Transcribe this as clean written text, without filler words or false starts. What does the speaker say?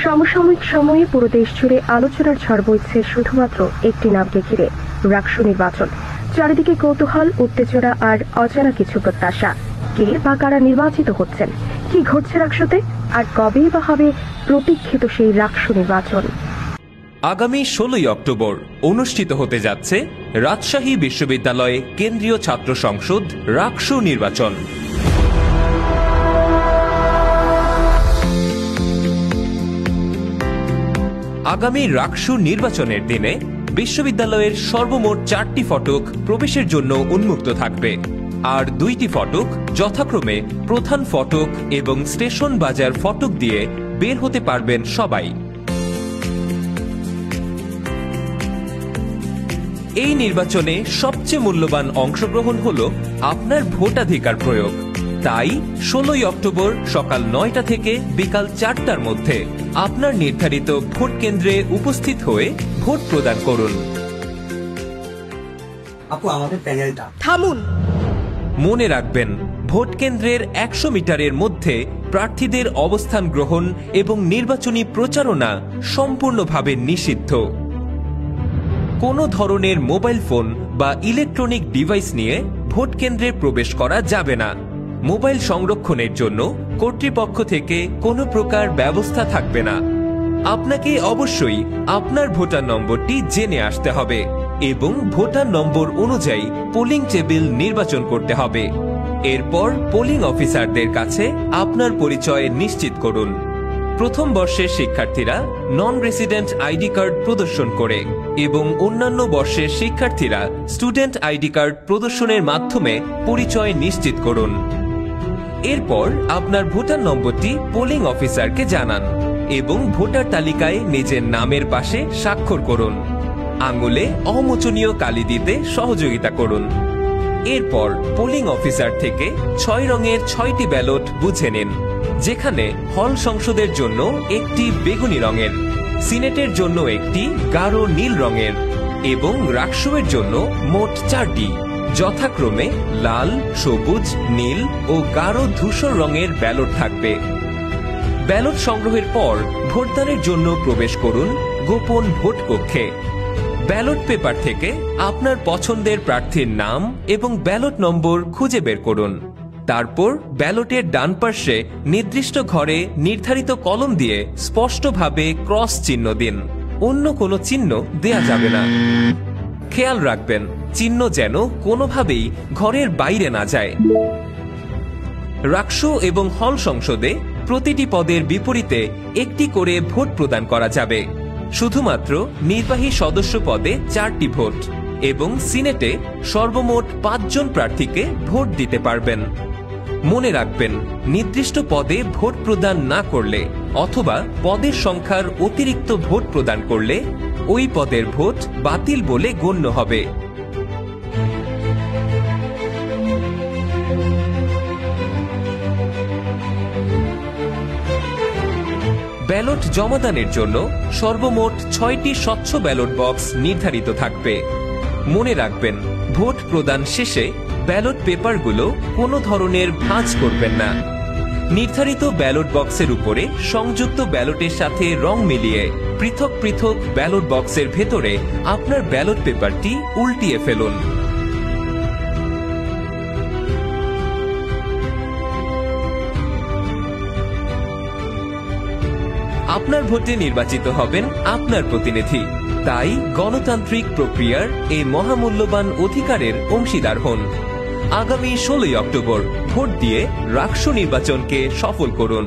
সমসাময়িক সময়ে পুরো দেশ জুড়ে আলোচনার ঝড় বইছে শুধুমাত্র একটি নামকে ঘিরে, রাকসু নির্বাচন। চারিদিকে কৌতূহল, উত্তেজনা আর অজানা কিছু প্রত্যাশা। কে বা কারা নির্বাচিত হচ্ছেন, কি ঘটছে রাকসুতে, আর কবেই বা হবে প্রতীক্ষিত সেই রাকসু নির্বাচন। আগামী 16ই অক্টোবর অনুষ্ঠিত হতে যাচ্ছে রাজশাহী বিশ্ববিদ্যালয়ে কেন্দ্রীয় ছাত্র সংসদ রাকসু নির্বাচন। আগামী রাকসু নির্বাচনের দিনে বিশ্ববিদ্যালয়ের সর্বমোট 4টি ফটক প্রবেশের জন্য উন্মুক্ত থাকবে, আর 2টি ফটক যথাক্রমে প্রধান ফটক এবং স্টেশন বাজার ফটক দিয়ে বের হতে পারবেন সবাই। এই নির্বাচনে সবচেয়ে মূল্যবান অংশগ্রহণ হল আপনার ভোটাধিকার প্রয়োগ। তাই 16ই অক্টোবর সকাল 9টা থেকে বিকাল 4টার মধ্যে আপনার নির্ধারিত ভোট কেন্দ্রে উপস্থিত হয়ে ভোট প্রদান করুন। আপু, আমাদের প্যানেলটা থামুন। মনে রাখবেন, ভোট কেন্দ্রের 100 মিটারের মধ্যে প্রার্থীদের অবস্থান গ্রহণ এবং নির্বাচনী প্রচারণা সম্পূর্ণভাবে নিষিদ্ধ। কোনো ধরনের মোবাইল ফোন বা ইলেকট্রনিক ডিভাইস নিয়ে ভোট কেন্দ্রে প্রবেশ করা যাবে না। মোবাইল সংরক্ষণের জন্য কর্তৃপক্ষ থেকে কোনো প্রকার ব্যবস্থা থাকবে না। আপনাকে অবশ্যই আপনার ভোটার নম্বরটি জেনে আসতে হবে এবং ভোটার নম্বর অনুযায়ী পোলিং টেবিল নির্বাচন করতে হবে। এরপর পোলিং অফিসারদের কাছে আপনার পরিচয় নিশ্চিত করুন। প্রথম বর্ষের শিক্ষার্থীরা নন রেসিডেন্ট আইডি কার্ড প্রদর্শন করে এবং অন্যান্য বর্ষের শিক্ষার্থীরা স্টুডেন্ট আইডি কার্ড প্রদর্শনের মাধ্যমে পরিচয় নিশ্চিত করুন। এরপর আপনার ভোটার নম্বরটি পোলিং অফিসারকে জানান এবং ভোটার তালিকায় নিজের নামের পাশে স্বাক্ষর করুন। আঙুলে অমোচনীয় কালি দিতে সহযোগিতা করুন। এরপর পোলিং অফিসার থেকে 6 রঙের 6টি ব্যালট বুঝে নিন, যেখানে হল সংসদের জন্য একটি বেগুনি রঙের, সিনেটের জন্য একটি গাঢ় নীল রঙের এবং রাকসুয়ের জন্য মোট 4টি যথাক্রমে লাল, সবুজ, নীল ও গাঢ় ধূসর রঙের ব্যালট থাকবে। ব্যালট সংগ্রহের পর ভোটদানের জন্য প্রবেশ করুন গোপন ভোট কক্ষে। ব্যালট পেপার থেকে আপনার পছন্দের প্রার্থীর নাম এবং ব্যালট নম্বর খুঁজে বের করুন। তারপর ব্যালটের ডান পার্শ্বে নির্দিষ্ট ঘরে নির্ধারিত কলম দিয়ে স্পষ্টভাবে ক্রস চিহ্ন দিন। অন্য কোনো চিহ্ন দেয়া যাবে না। খেয়াল রাখবেন, চিহ্ন যেন কোনোভাবেই ঘরের বাইরে না যায়। রাকসু এবং হল সংসদে প্রতিটি পদের বিপরীতে একটি করে ভোট প্রদান করা যাবে। শুধুমাত্র নির্বাহী সদস্য পদে 4টি ভোট এবং সিনেটে সর্বমোট 5 জন প্রার্থীকে ভোট দিতে পারবেন। মনে রাখবেন, নির্দিষ্ট পদে ভোট প্রদান না করলে অথবা পদের সংখ্যার অতিরিক্ত ভোট প্রদান করলে ওই পদের ভোট বাতিল বলে গণ্য হবে। ব্যালট জমাদানের জন্য সর্বমোট 6টি স্বচ্ছ ব্যালট বক্স নির্ধারিত থাকবে। মনে রাখবেন, ভোট প্রদান শেষে ব্যালট পেপারগুলো কোনো ধরনের ভাঁজ করবেন না। নির্ধারিত ব্যালট বক্সের উপরে সংযুক্ত ব্যালটের সাথে রং মিলিয়ে পৃথক পৃথক ব্যালট বক্সের ভেতরে আপনার ব্যালট পেপারটি উল্টিয়ে ফেলুন। আপনার ভোটে নির্বাচিত হবেন আপনার প্রতিনিধি। তাই গণতান্ত্রিক প্রক্রিয়ার এই মহামূল্যবান অধিকারের অংশীদার হন। আগামী 16ই অক্টোবর ভোট দিয়ে রাকসু নির্বাচনকে সফল করুন।